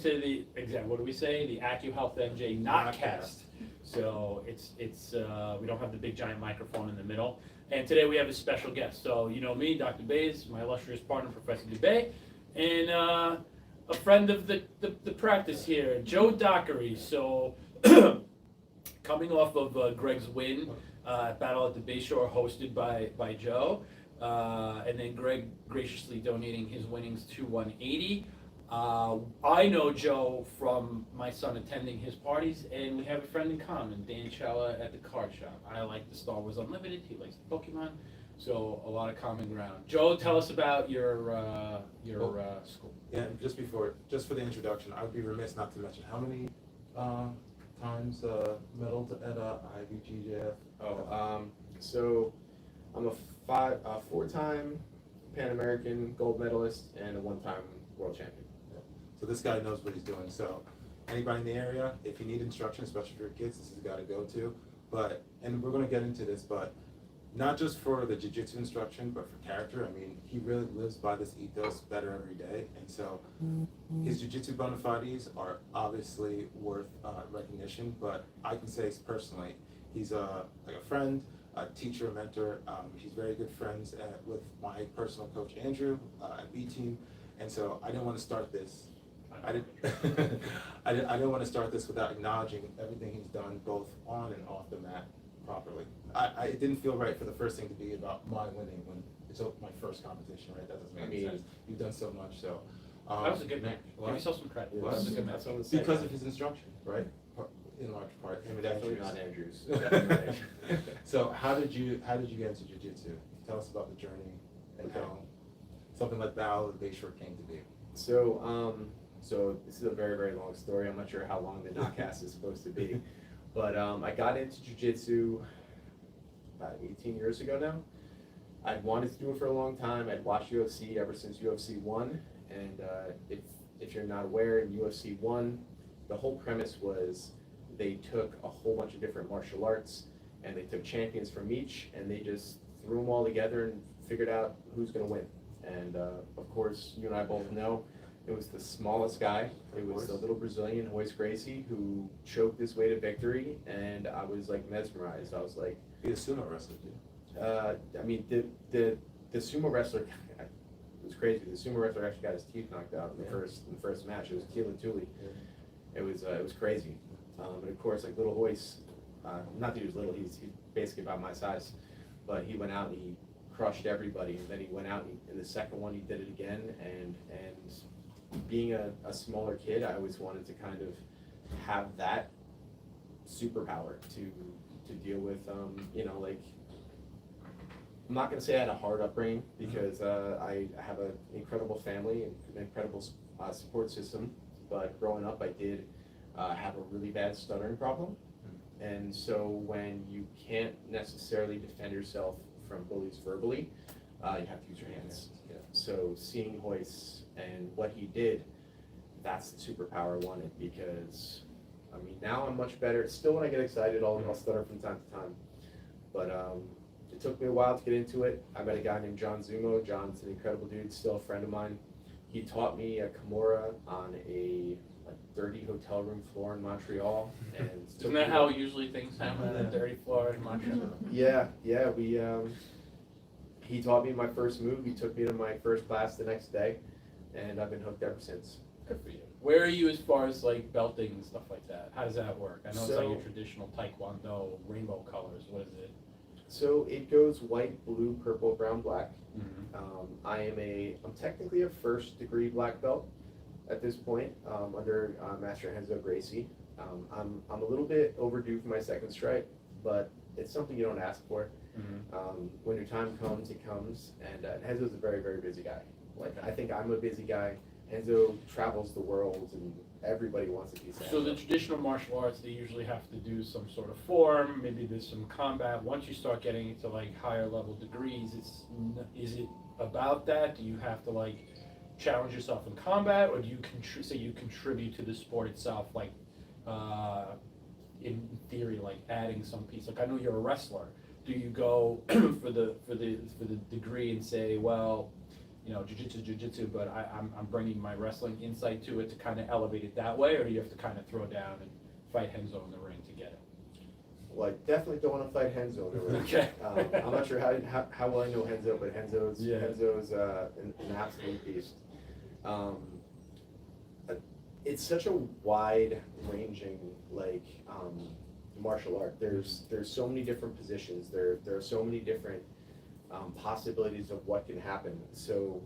to the what do we say? The AccuHealth MJ Notcast. So it's we don't have the big giant microphone in the middle. And today we have a special guest. So you know me, Dr. Bays, my illustrious partner, Professor DeBay, and a friend of the practice here, Joe Dockery. So coming off of Greg's win at Battle at the Bayshore, hosted by Joe, and then Greg graciously donating his winnings to 180. I know Joe from my son attending his parties, and we have a friend in common, Dan Chella at the card shop. I like the Star Wars Unlimited, he likes the Pokemon, so a lot of common ground. Joe, tell us about your school. Yeah, just for the introduction, I would be remiss not to mention how many times medaled at IBGJF. So I'm a four-time Pan American gold medalist and a one-time world champion. So this guy knows what he's doing. So anybody in the area, if you need instruction, especially for your kids, this is the guy to go to. And we're going to get into this, but not just for the jiu-jitsu instruction, but for character. I mean, he really lives by this ethos, better every day. And so his jiu-jitsu bona fides are obviously worth recognition, but I can say personally, he's like a friend, a teacher, a mentor. He's very good friends with my personal coach, Andrew, at B Team. And so I didn't want to start this. I didn't want to start this without acknowledging everything he's done, both on and off the mat, properly. It didn't feel right for the first thing to be about my winning when it's my first competition, right? That doesn't make any sense. You've done so much, so. That was a good match. Give yourself some credit. That was a good match. Because of his instruction, right? In large part. Definitely not Andrew's. So how did you get into jiu-jitsu? Tell us about the journey and how something like Battle of the Bayshore came to be. So this is a very, very long story. I'm not sure how long the Notcast is supposed to be. But I got into jiu-jitsu about 18 years ago now. I'd wanted to do it for a long time. I'd watched UFC ever since UFC 1. And if you're not aware, in UFC 1, the whole premise was they took a whole bunch of different martial arts and they took champions from each and they just threw them all together and figured out who's going to win. And of course, you and I both know it was the smallest guy. It was the little Brazilian, Royce Gracie, who choked his way to victory. And I was like mesmerized. I was like, He's a sumo wrestler, dude. I mean, the sumo wrestler, it was crazy. The sumo wrestler actually got his teeth knocked out in the first match. It was Tila Tuli. It was crazy. And of course, like little Royce, not that he was little, he's basically about my size, but he went out and he crushed everybody, and then he went out and in the second one he did it again, and being a smaller kid, I always wanted to kind of have that superpower to deal with, like, I'm not going to say I had a hard upbringing because I have an incredible family and an incredible support system, but growing up I did have a really bad stuttering problem, and so when you can't necessarily defend yourself from bullies verbally, you have to use your hands. Yeah. So seeing Royce and what he did, that's the superpower I wanted, because I mean now I'm much better. Still when I get excited I'll stutter from time to time, but it took me a while to get into it. I met a guy named John Zumo. John's an incredible dude, still a friend of mine. He taught me a Kimura on a dirty hotel room floor in Montreal. And Isn't that how usually things happen on a dirty floor in Montreal? Yeah, we he taught me my first move. He took me to my first class the next day, and I've been hooked ever since. Good for you. Where are you as far as like belting and stuff like that? How does that work? I know it's like So- your traditional Taekwondo rainbow colors. What is it? So it goes white, blue, purple, brown, black. Mm-hmm. I'm technically a first degree black belt at this point, under Master Enzo Gracie. I'm a little bit overdue for my second stripe, but it's something you don't ask for. Mm-hmm. When your time comes, it comes. And Enzo's a very, very busy guy. Like, I think I'm a busy guy. Enzo travels the world, and everybody wants to be Enzo. So the traditional martial arts, they usually have to do some sort of form. Maybe there's some combat. Once you start getting into like higher level degrees, is it about that? Do you have to like challenge yourself in combat, or do you contribute to the sport itself, like in theory, like adding some piece? Like I know you're a wrestler. Do you go for the degree and say, well, jiu-jitsu, but I'm bringing my wrestling insight to it to kind of elevate it that way, or do you have to kind of throw down and fight Henzo in the ring to get it? Well, I definitely don't want to fight Henzo in the ring. Okay. I'm not sure how well I know Henzo, but Henzo's an absolute beast. It's such a wide-ranging martial art. There's so many different positions. There are so many different possibilities of what can happen. So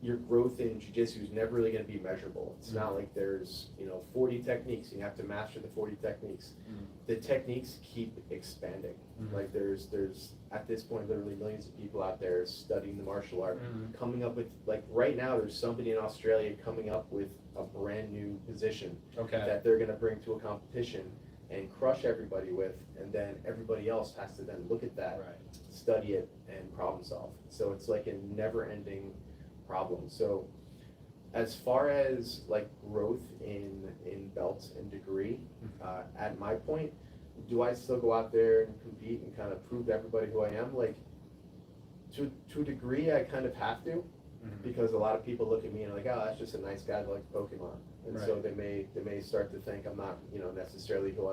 your growth in jiu-jitsu is never really going to be measurable. It's not like there's 40 techniques and you have to master the 40 techniques. The techniques keep expanding. Like there's at this point literally millions of people out there studying the martial art, coming up with, like right now there's somebody in Australia coming up with a brand new position that they're going to bring to a competition and crush everybody with, and then everybody else has to then look at that, study it, and problem solve. So it's like a never-ending problem. So as far as like growth in belts and degree, at my point, do I still go out there and compete and kind of prove to everybody who I am? Like to a degree, I kind of have to, because a lot of people look at me and like, oh, that's just a nice guy that likes Pokemon, and so they may start to think I'm not necessarily who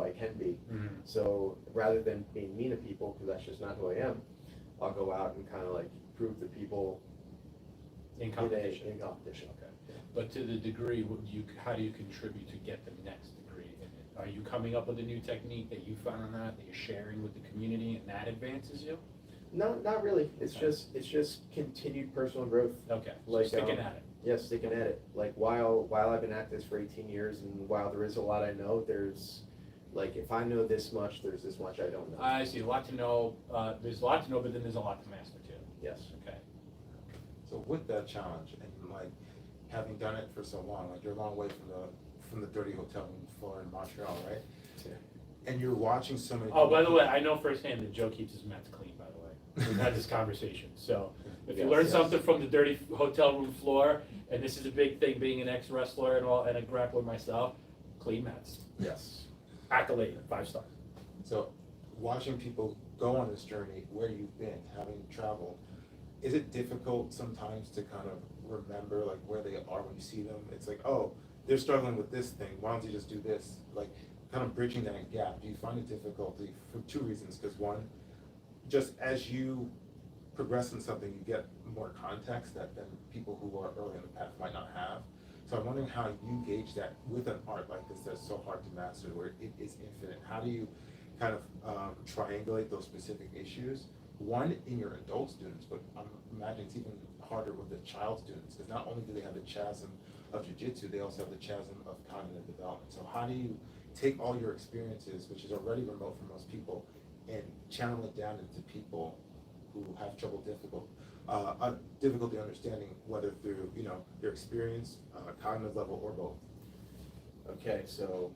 I can be. So rather than being mean to people, because that's just not who I am, I'll go out and kind of like prove to people in competition. Okay. But to the degree, how do you contribute to get the next degree in it? Are you coming up with a new technique that you found on that you're sharing with the community, and that advances you? No, not really. It's just continued personal growth. Okay. Like sticking at it. Yes, sticking at it. Like while I've been at this for 18 years, and while there is a lot I know, there's like if I know this much, there's this much I don't know. I see. A lot to know. There's a lot to know, but then there's a lot to master too. Yes. Okay. So with that challenge, and like having done it for so long, like you're a long way from the dirty hotel room floor in Montreal, right? Yeah. And you're watching so many. Oh, by the way, I know firsthand that Joe keeps his mats clean, by the way. We've had this conversation. So if you learn something from the dirty hotel room floor, and this is a big thing being an ex-wrestler and a grappler myself, clean mats. Yes. Accolade, 5-star. So watching people go on this journey, where you've been, having traveled, is it difficult sometimes to kind of remember like where they are when you see them? It's like, oh, they're struggling with this thing. Why don't you just do this? Like kind of bridging that gap. Do you find it difficulty for two reasons? Because one, just as you progress in something, you get more context that than people who are early in the path might not have. So I'm wondering how you gauge that with an art like this that's so hard to master, where it is infinite. How do you kind of triangulate those specific issues? One, in your adult students, but I'm imagining it's even harder with the child students, because not only do they have the chasm of jiu-jitsu, they also have the chasm of cognitive development. So how do you take all your experiences, which is already remote for most people, and channel it down into people who have difficulty understanding, whether through their experience, cognitive level, or both? Okay, so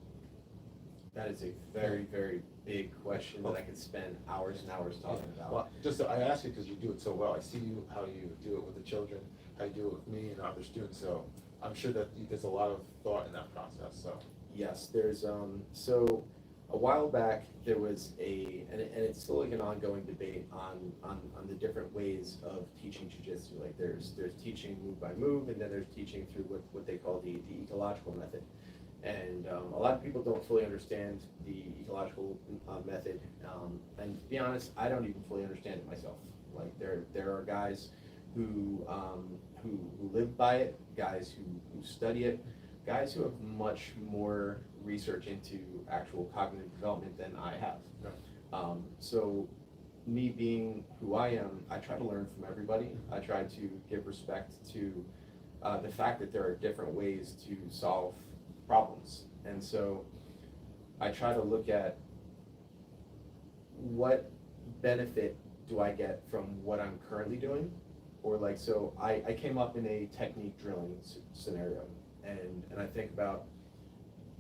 that is a very, very big question that I could spend hours and hours talking about. Well, just so I ask you because you do it so well. I see you how you do it with the children, how you do it with me and other students. So I'm sure that there's a lot of thought in that process. So yes, there's so a while back there was and it's still like an ongoing debate on the different ways of teaching jiu-jitsu. Like there's teaching move by move, and then there's teaching through what they call the ecological method. And a lot of people don't fully understand the ecological method, and to be honest, I don't even fully understand it myself. Like there are guys who live by it, guys who study it, guys who have much more research into actual cognitive development than I have. Right. So me being who I am, I try to learn from everybody. I try to give respect to the fact that there are different ways to solve problems. And so I try to look at what benefit do I get from what I'm currently doing, or like, so I came up in a technique drilling scenario, and I think about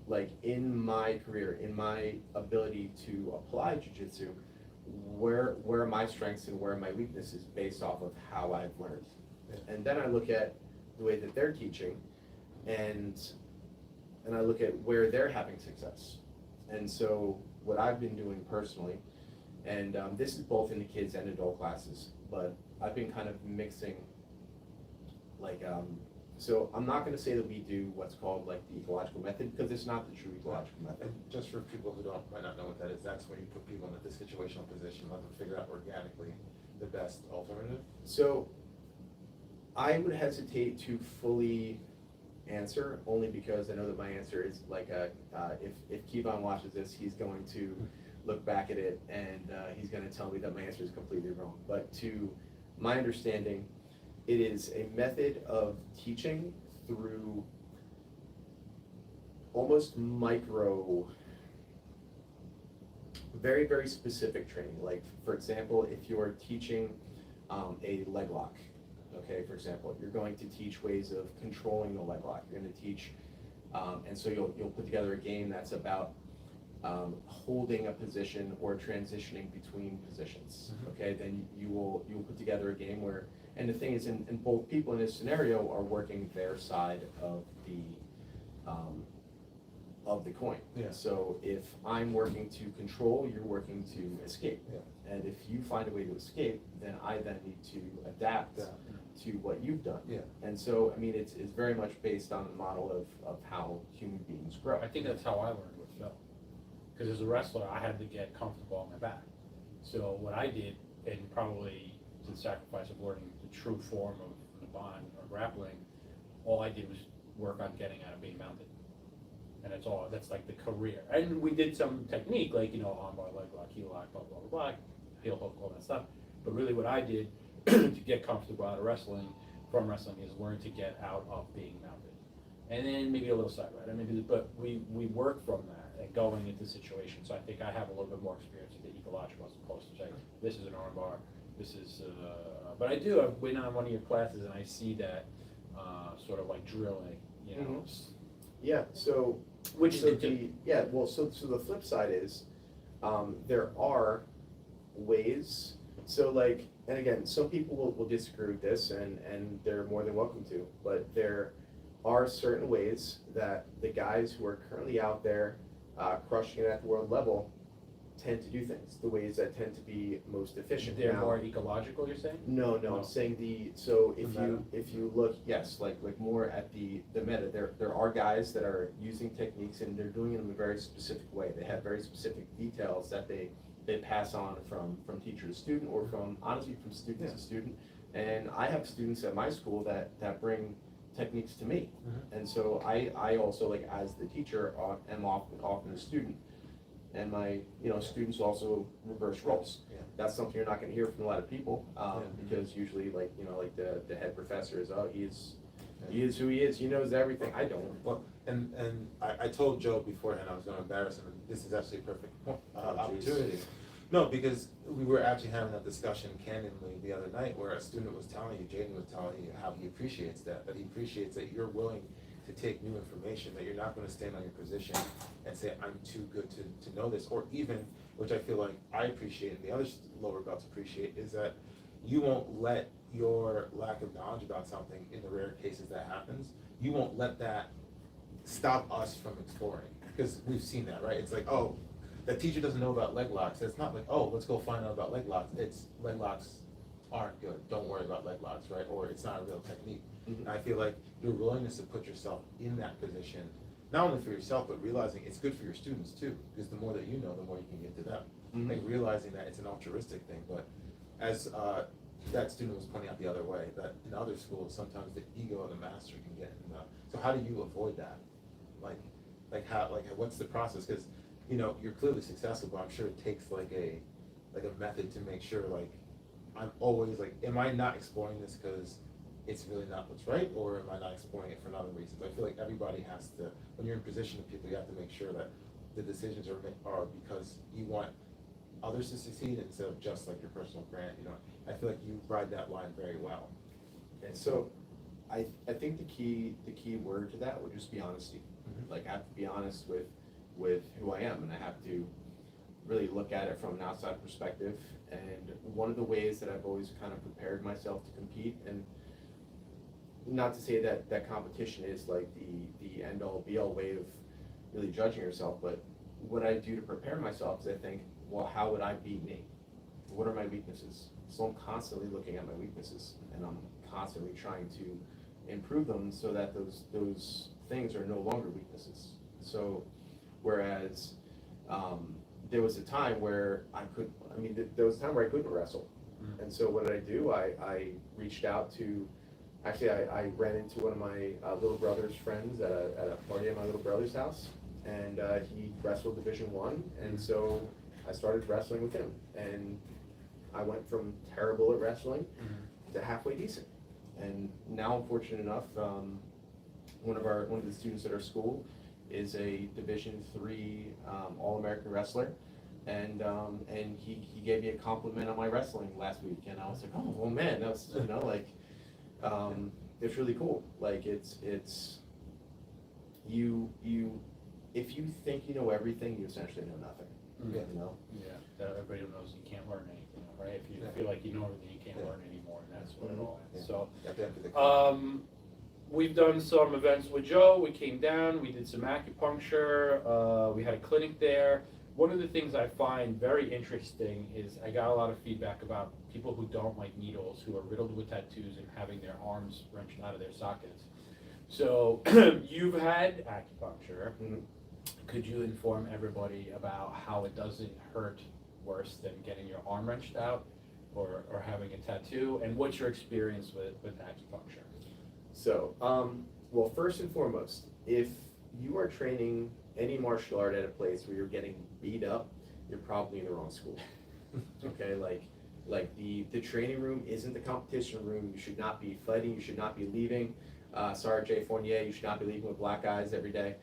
like in my career, in my ability to apply jiu-jitsu, where are my strengths and where are my weaknesses based off of how I've learned. And then I look at the way that they're teaching, and I look at where they're having success. And so what I've been doing personally, and this is both in the kids and adult classes, but I've been kind of mixing like, so I'm not gonna say that we do what's called like the ecological method, because it's not the true ecological method. And just for people who might not know what that is, that's where you put people in a situational position, let them figure out organically the best alternative. So I would hesitate to fully answer, only because I know that my answer is like if Kevon watches this, he's going to look back at it and he's going to tell me that my answer is completely wrong. But to my understanding, it is a method of teaching through almost micro, very, very specific training. Like, for example, if you're teaching a leg lock, okay, for example, you're going to teach ways of controlling the leg lock. You're going to teach, and so you'll put together a game that's about holding a position or transitioning between positions. Okay, then you will put together a game where, and the thing is, in both people in this scenario are working their side of the coin. Yeah. So if I'm working to control, you're working to escape. Yeah. And if you find a way to escape, then I then need to adapt to what you've done. Yeah. And so, I mean, it's very much based on the model of how human beings grow. I think that's how I learned with Phil. Because as a wrestler, I had to get comfortable on my back. So what I did, and probably to the sacrifice of learning the true form of the bond or grappling, all I did was work on getting out of being mounted. And that's all, that's like the career. And we did some technique, like, armbar, leg lock, heel lock, blah, blah, blah, blah, heel hook, all that stuff. But really what I did to get comfortable out of wrestling, from wrestling, is learn to get out of being mounted. And then maybe a little side right. I mean, but we work from that and going into situations. So I think I have a little bit more experience with the ecological as opposed to saying, this is an armbar, this is, but I do, I've been on one of your classes and I see that sort of like drilling, Yeah, so. Which so is the flip side is, there are ways, so like, and again, some people will disagree with this and they're more than welcome to, but there are certain ways that the guys who are currently out there crushing it at the world level tend to do things, the ways that tend to be most efficient. They're Now, more ecological, you're saying? No, No. I'm saying if meta. you look, yes, like more at the meta, there are guys that are using techniques and they're doing it in a very specific way. They have very specific details that they pass on from teacher to student, or honestly from student to student. And I have students at my school that bring techniques to me. And so I also, like, as the teacher, am often a student. And my students also reverse roles. Yeah. That's something you're not going to hear from a lot of people, because usually like the head professor is, he is who he is, he knows everything. I don't. Well, and I told Joe beforehand I was going to embarrass him, and this is actually a perfect opportunity. No, because we were actually having that discussion candidly the other night, where a student was telling you, Jaden was telling you how he appreciates that he appreciates that you're willing to take new information, that you're not going to stand on your position and say, I'm too good to know this, or even, which I feel like I appreciate and the other lower belts appreciate, is that you won't let your lack of knowledge about something, in the rare cases that happens, you won't let that stop us from exploring, because we've seen that, right? It's like, oh, the teacher doesn't know about leg locks. It's not like, oh, let's go find out about leg locks. It's leg locks aren't good. Don't worry about leg locks, right? Or it's not a real technique. And I feel like your willingness to put yourself in that position, not only for yourself, but realizing it's good for your students too, because the more that you know, the more you can get to them. Like realizing that it's an altruistic thing, but as that student was pointing out the other way, that in other schools, sometimes the ego of the master can get in the, so how do you avoid that? What's the process? Because, you're clearly successful, but I'm sure it takes like a method to make sure, like, I'm always like, am I not exploring this because it's really not what's right, or am I not exploring it for other reasons? I feel like everybody has to, when you're in position of people, you have to make sure that the decisions are because you want others to succeed instead of just like your personal brand. I feel like you ride that line very well. And so, I think the key word to that would just be honesty. Like, I have to be honest with who I am, and I have to really look at it from an outside perspective. And one of the ways that I've always kind of prepared myself to compete, and not to say that competition is like the end all be all way of really judging yourself, but what I do to prepare myself is I think, well, how would I beat me? What are my weaknesses? So I'm constantly looking at my weaknesses, and I'm constantly trying to improve them so that those things are no longer weaknesses. So, whereas there was a time where there was a time where I couldn't wrestle. Mm. And so what did I do? I reached out to, actually I ran into one of my little brother's friends at a party at my little brother's house, and he wrestled Division I, and so I started wrestling with him, and I went from terrible at wrestling to halfway decent. And now I'm fortunate enough, one of the students at our school is a Division III All-American wrestler, and he gave me a compliment on my wrestling last week, and I was like, oh well, man, that was it's really cool. Like it's you if you think you know everything, you essentially know nothing. Mm. You know. Yeah, that everybody knows you can't learn anything, right? If you feel like you know everything, you can't learn anymore, and that's what it all is. So, we've done some events with Joe. We came down, we did some acupuncture, we had a clinic there. One of the things I find very interesting is I got a lot of feedback about people who don't like needles, who are riddled with tattoos and having their arms wrenched out of their sockets. So you've had acupuncture. Mm-hmm. Could you inform everybody about how it doesn't hurt worse than getting your arm wrenched out or having a tattoo? And what's your experience with acupuncture? So, well, first and foremost, if you are training any martial art at a place where you're getting beat up, you're probably in the wrong school. Okay, like the training room isn't the competition room. You should not be fighting. You should not be leaving. Sorry, Jay Fournier, you should not be leaving with black eyes every day.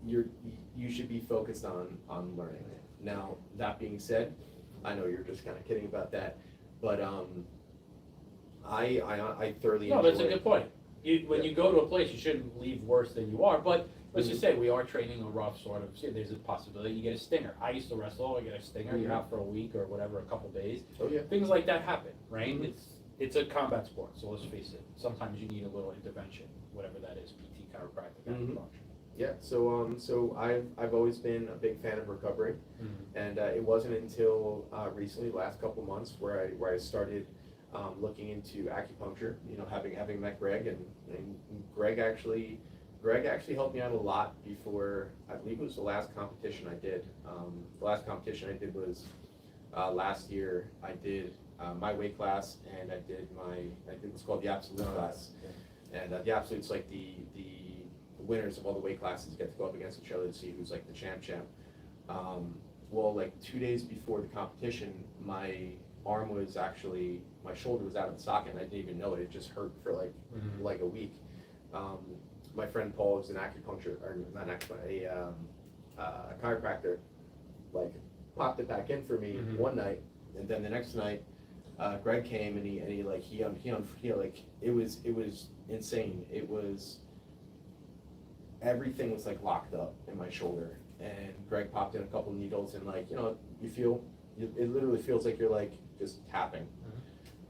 You should be focused on learning. Now, that being said, I know you're just kind of kidding about that, but I thoroughly enjoy. No, that's a good point. When you go to a place, you shouldn't leave worse than you are, but let's just say we are training a rough sort of, there's a possibility you get a stinger. I used to wrestle, I get a stinger, you're out for a week or whatever, a couple days. Oh yeah. Things like that happen, right? It's a combat sport, so let's face it. Sometimes you need a little intervention, whatever that is, PT, chiropractic, acupuncture. Yeah, so I've always been a big fan of recovery, and it wasn't until recently, last couple months, where I started looking into acupuncture. You know, having met Greg, and Greg actually helped me out a lot before, I believe it was the last competition I did. The last competition I did was last year. I did my weight class, and I did what's called the absolute class, and the absolute's like the winners of all the weight classes get to go up against each other to see who's like the champ. Well, like 2 days before the competition, my shoulder was out of the socket, and I didn't even know it. It just hurt for like a week. My friend Paul is an acupuncture, or not acupuncture, a chiropractor, like popped it back in for me one night, and then the next night, Greg came and he it was insane. It was, everything was like locked up in my shoulder, and Greg popped in a couple needles, and like, you know, it literally feels like you're like just tapping,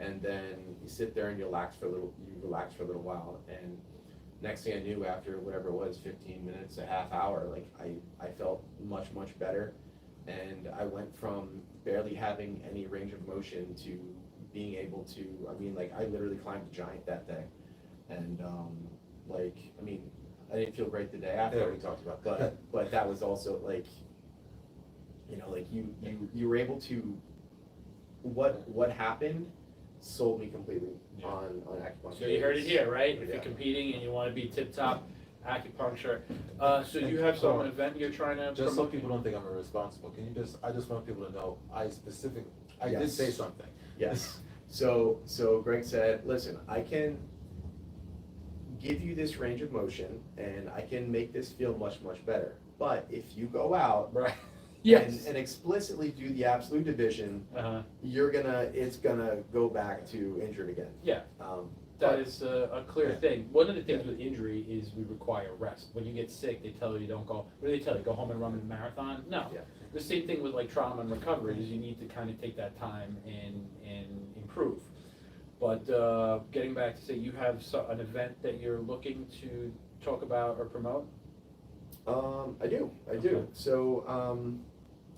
and then you sit there and you relax for a little while, and next thing I knew, after whatever it was, 15 minutes, a half hour, like I felt much better, and I went from barely having any range of motion to being able to, I literally climbed a giant that day, and I didn't feel great the day after. Yeah, we talked about that. But that was also like, you know, like you were able to, what happened sold me completely on acupuncture. So you heard it here, right? If Yeah. you're competing and you want to be tip-top, acupuncture. So you have some event you're trying to Just so promote? people don't think I'm irresponsible, I just want people to know, I did Yes. say something. Yes. So Greg said, listen, I can give you this range of motion, and I can make this feel much better. But if you go out Right. Yes. and explicitly do the absolute division, it's gonna go back to injured again. Yeah. That is a clear thing. One of the things with injury is we require rest. When you get sick, they tell you don't go. What do they tell you? Go home and run a marathon? No. Yeah. The same thing with like trauma and recovery is you need to kind of take that time and improve. But getting back to say you have an event that you're looking to talk about or promote? I do. Okay. So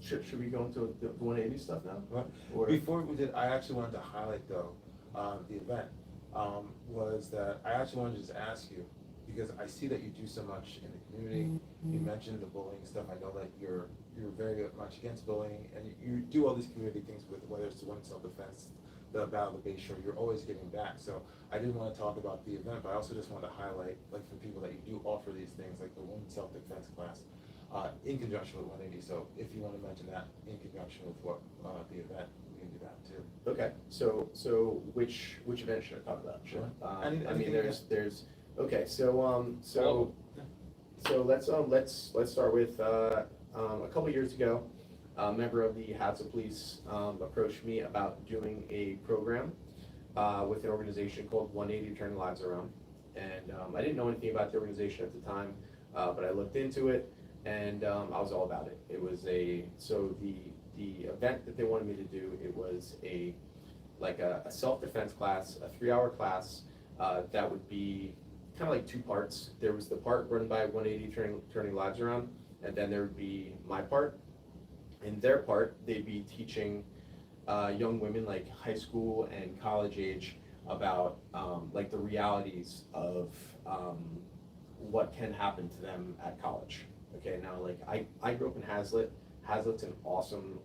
should we go into the 180 stuff now? What? Or- Before we did, I actually wanted to highlight though, the event. was that I actually wanted to just ask you, because I see that you do so much in the community. You mentioned the bullying stuff. I know that you're very much against bullying, and you do all these community things with, whether it's the women's self-defense, the Battle of the Bay Shore, you're always giving back. So I didn't want to talk about the event, but I also just wanted to highlight, like, for people that you do offer these things, like the women's self-defense class, in conjunction with 180. So if you want to mention that in conjunction with what the event, we can do that too. Okay, so which event should I talk about? Sure. I mean, there's okay, so let's start with a couple years ago, a member of the Hadza Police approached me about doing a program with an organization called 180 Turning Lives Around, and I didn't know anything about the organization at the time, but I looked into it, and I was all about it. It was the event that they wanted me to do, it was a self-defense class, a 3-hour class that would be kind of like 2 parts. There was the part run by 180 Turning Lives Around, and then there would be my part. In their part, they'd be teaching young women, like high school and college age, about like the realities of what can happen to them at college. Okay, now like I grew up in Hazlitt. Hazlitt's an awesome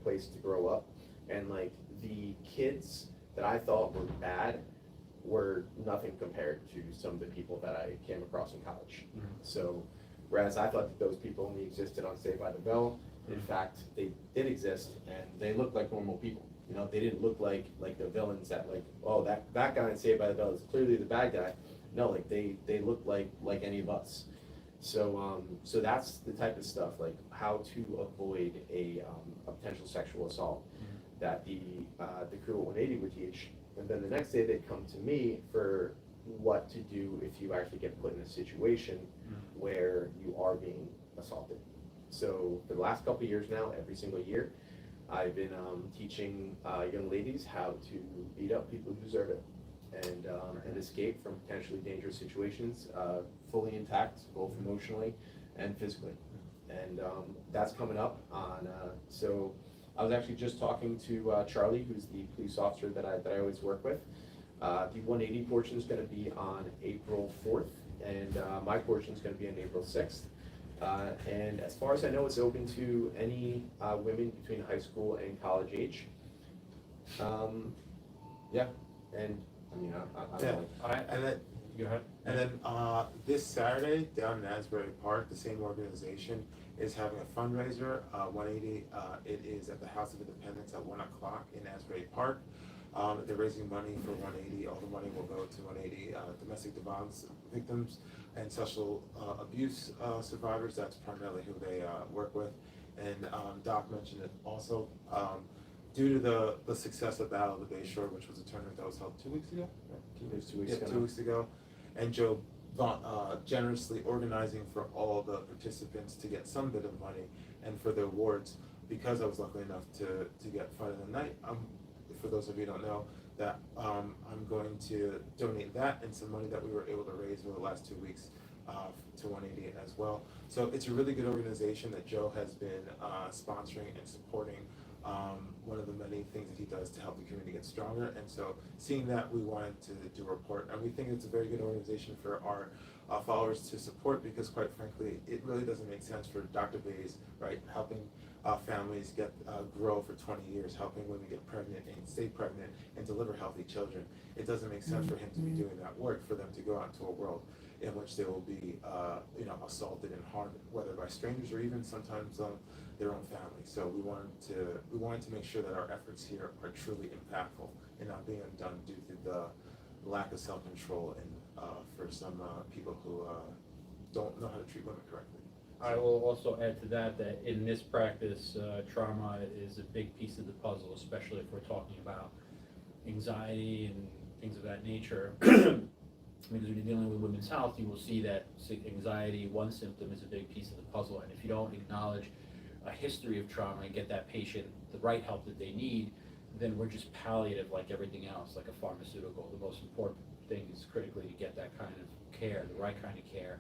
place to grow up, and like the kids that I thought were bad were nothing compared to some of the people that I came across in college. Mm-hmm. So whereas I thought that those people only existed on Saved by the Bell, in fact they did exist, and they looked like normal people. You know, they didn't look like the villains that, like, oh, that guy in Saved by the Bell is clearly the bad guy. No, like they looked like any of us. So so that's the type of stuff, like how to avoid a potential sexual assault, that the crew at 180 would teach. And then the next day they'd come to me for what to do if you actually get put in a situation where you are being assaulted. So for the last couple of years now, every single year, I've been teaching young ladies how to beat up people who deserve it, and escape from potentially dangerous situations fully intact, both emotionally and physically. And that's coming up on, so I was actually just talking to Charlie, who's the police officer that I always work with. The 180 portion is going to be on April 4th, and my portion is going to be on April 6th. And as far as I know, it's open to any women between high school and college age. Yeah, and I mean, I Yeah. don't know. All right, And then, go ahead. and then this Saturday down in Asbury Park, the same organization is having a fundraiser. 180. It is at the House of Independence at 1 o'clock in Asbury Park. They're raising money for 180. All the money will go to 180 domestic violence victims and sexual abuse survivors. That's primarily who they work with. And Doc mentioned it also. Due to the success of Battle of the Bay Shore, which was a tournament that was held 2 weeks ago? It was 2 weeks Yeah, ago. 2 weeks ago. And Joe generously organizing for all the participants to get some bit of money and for the awards, because I was lucky enough to get Fight of the Night. For those of you who don't know, that I'm going to donate that and some money that we were able to raise over the last 2 weeks to 180 as well. So it's a really good organization that Joe has been sponsoring and supporting. One of the many things that he does to help the community get stronger. And so seeing that, we wanted to do a report, and we think it's a very good organization for our followers to support, because quite frankly, it really doesn't make sense for Dr. Bays, right, helping families get grow for 20 years, helping women get pregnant and stay pregnant and deliver healthy children. It doesn't make sense for him to be doing that work, for them to go out into a world in which they will be assaulted and harmed, whether by strangers or even sometimes their own family. So we wanted to make sure that our efforts here are truly impactful and not being undone due to the lack of self-control and for some people who don't know how to treat women correctly. I will also add to that in this practice, trauma is a big piece of the puzzle, especially if we're talking about anxiety and things of that nature. Because when you're dealing with women's health, you will see that anxiety, one symptom, is a big piece of the puzzle. And if you don't acknowledge a history of trauma and get that patient the right help that they need, then we're just palliative like everything else, like a pharmaceutical. The most important thing is critically to get that kind of care, the right kind of care.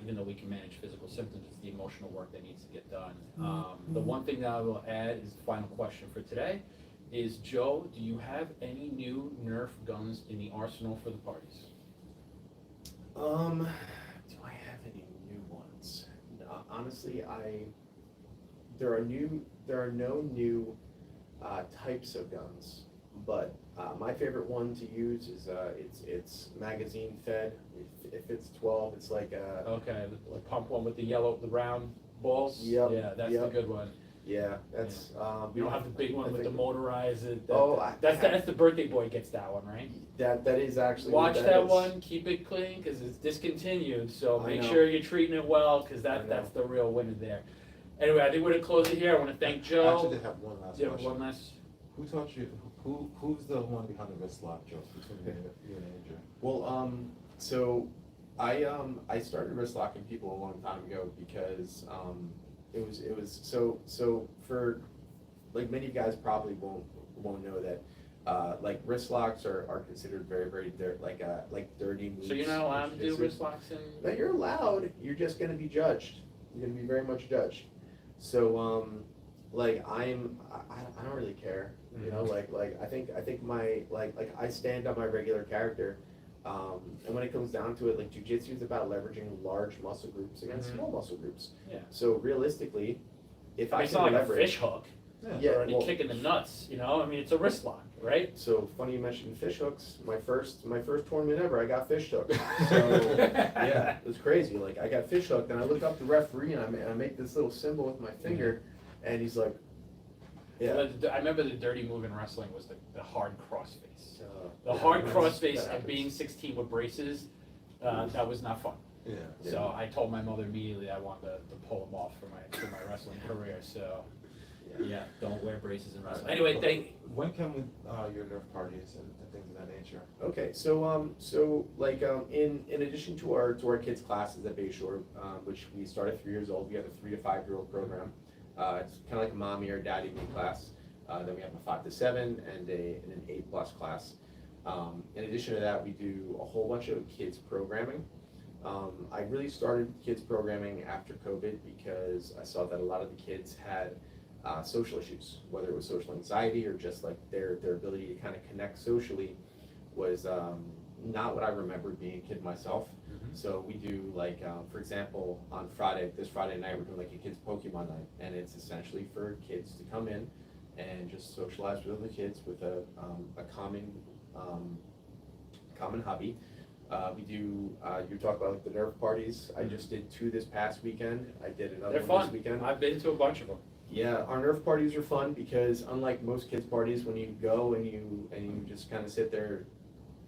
Even though we can manage physical symptoms, it's the emotional work that needs to get done. The one thing that I will add is the final question for today is, Joe, do you have any new Nerf guns in the arsenal for the parties? Do I have any new ones? No, honestly, there are no new types of guns, but my favorite one to use is it's magazine fed. If it's 12, it's like Okay, the pump one with the round balls? Yep, Yeah, that's yep. the good one. yeah, that's You don't have the big one I with the think- motorized, that's the birthday boy gets that one, right? that is actually Watch what that is. one, keep it clean, cause it's discontinued, so I make know. sure you're treating it well, cause I know. that's the real winner there. Anyway, I think we're gonna close it here, I wanna thank I Joe. actually have one last Do you have question. one last? Who taught you, who's the one behind the wrist lock, Joe, between you and Andrew? Well, so I started wrist locking people a long time ago because it was so for like many guys probably won't know that like wrist locks are considered very like dirty moves. So you're not allowed to do Jiu-jitsu. wrist locks in? No, you're allowed. You're just gonna be judged. You're gonna be very much judged. So like I don't really care. You know, like I think my like I stand on my regular character. And when it comes down to it, like jiu-jitsu is about leveraging large muscle groups against Mhm. small muscle groups. Yeah. So realistically, if I It's can not like a leverage, fish hook, Yeah, or any well- kick in the nuts, you know, I mean, it's a wrist lock, right? So funny you mentioned fish hooks. My first tournament ever, I got fish hooked. So yeah, it was crazy. Like I got fish hooked, and I look up the referee, and I make this little symbol with my finger, and he's like, yeah. I remember the dirty move in wrestling was the hard crossface. The yeah, hard that's- crossface that and happens. being 16 with braces, that was not fun. Yeah. So I told my mother immediately I wanted to pull them off for my wrestling career. So yeah, don't wear braces in wrestling. Anyway, When can we, your Nerf parties and things of that nature? Okay, so like in addition to our kids classes at Bayshore, which we start at 3 years old, we have a 3 to 5 year old program. It's kind of like a mommy or daddy me class. Then we have a 5 to 7 and an 8+ class. In addition to that, we do a whole bunch of kids programming. I really started kids programming after COVID because I saw that a lot of the kids had social issues, whether it was social anxiety or just like their ability to kind of connect socially was not what I remembered being a kid myself. So we do like, for example, on this Friday night, we're doing like a kids Pokemon night, and it's essentially for kids to come in and just socialize with other kids with a common hobby. We do, you talk about like the Nerf parties. I just did 2 this past weekend. I did another they're one fun. this weekend. I've been to a bunch of them. Yeah, our Nerf parties are fun because unlike most kids' parties, when you go and you just kind of sit there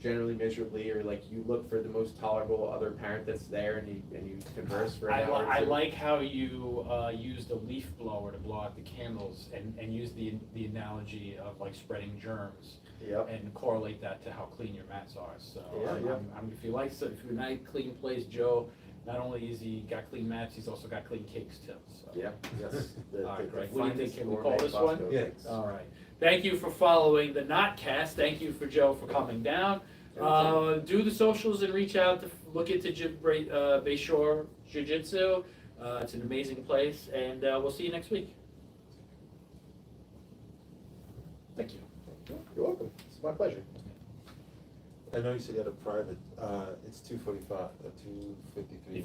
generally miserably, or like you look for the most tolerable other parent that's there and you converse for an hour or I two. like how you use the leaf blower to blow out the candles and use the analogy of like spreading germs. Yep. And correlate that to how clean your mats are. So Yeah, yeah. if you like, if you're a nice clean place, Joe, not only is he got clean mats, he's also got clean cakes too. So. Yeah, yes. All right, Greg, what do you think? finest Can we gourmet call this one? Costco Yeah. cakes. All right. Thank you for following the Notcast. Thank you for Joe for coming down. Do the socials and reach out to look into Bayshore Jiu-Jitsu. It's an amazing place, and we'll see you next week. Thank you. You're welcome. It's my pleasure. I know you said you had a private, it's 2:45, 2:53. If you